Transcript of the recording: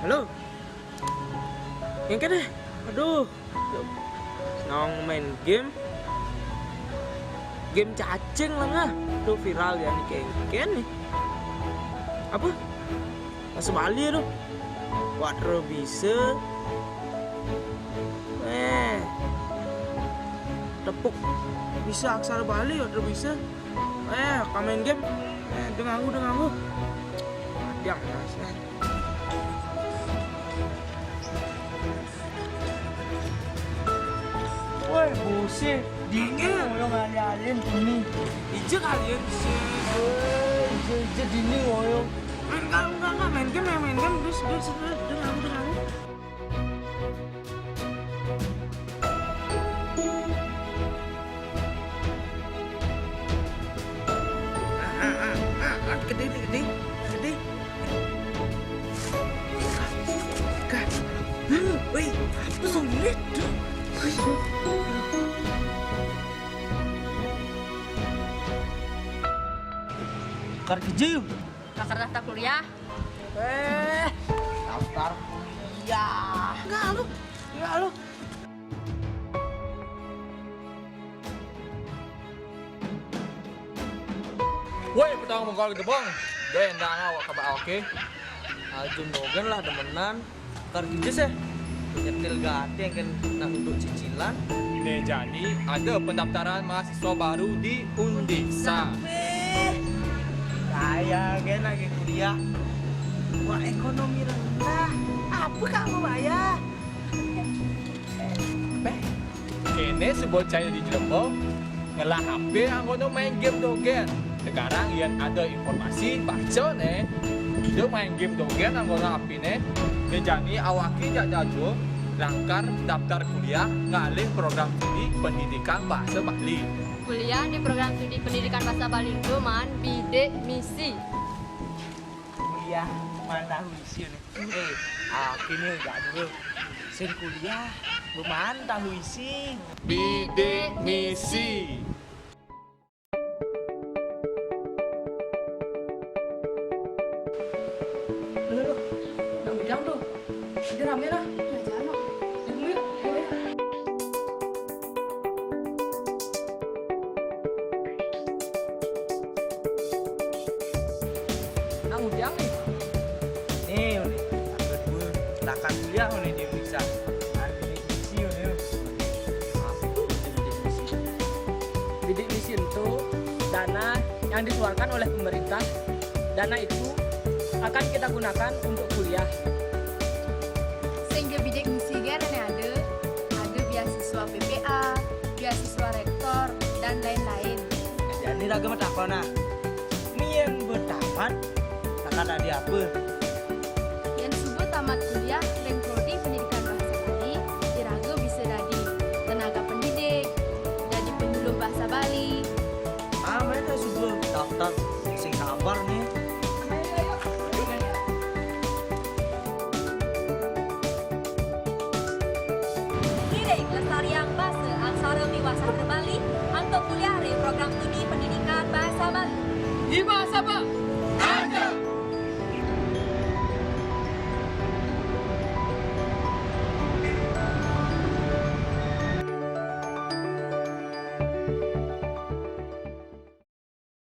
Halo. Yang deh. Aduh. Nong main game. Game cacing lah nggak? Tuh viral ya nih kayak nih. Apa? Bahasa Bali ya tuh. Water bisa. Tepuk bisa aksara Bali water bisa. Main game. Dengar aku. Yang nasnya. Woi, buset, dingin ngoyo ngalih-alin ini. Ije kalian sih. Ije dingin ngoyo. Enggak main game terus dengar aku. Gede. Kak. Wih, apa sulit tuh? Kerja yuk. Daftar kuliah. Daftar kuliah. Enggak lu. Woi, petang mengkol gitu bang. Gue endang awak kabar oke. Ajun dogen lah temenan. Kerja sih. Nyetil gati yang kan untuk cicilan. Ini jadi ada pendaftaran mahasiswa baru di Undiksha. Saya kan lagi kuliah. Wah, ekonomi rendah. Apa kamu bayar? Kene sebuah cahaya di Cirebon ngelah HP anggono main game dogen. Sekarang yang ada informasi baca nih, dia main game dogen anggono HP nih. Dia jadi awaki jajado langkar daftar kuliah ngalih program studi pendidikan bahasa Bali. Kuliah di program studi pendidikan bahasa Bali itu bidik misi. Kuliah mana huisi nih? Kini enggak dulu. Sen kuliah bermantah huisi. Bidik misi. Loh, nang bidang tuh. Jadi rame lah. Jangan loh. Yuk. Nang bidang nih. Nih, ada dua. Lakan kuliah nih di Undiksha. Bidik misi nih. Bidik misi itu dana yang dikeluarkan oleh pemerintah. Dana itu akan kita gunakan untuk kuliah. Sehingga bidik misi kan ada beasiswa PPA, beasiswa rektor dan lain-lain. Jadi raga matapana. Mien bertamat. Kakak tadi apa? Yang sebut tamat kuliah dan prodi pendidikan bahasa Bali, diraga bisa jadi tenaga pendidik, jadi penyuluh bahasa Bali. Mereka subuh daftar sing kabar nih. Didik Lestarian Bahasa Aksara Miwasana Bali untuk kuliah di program studi pendidikan bahasa Bali. Di bahasa apa?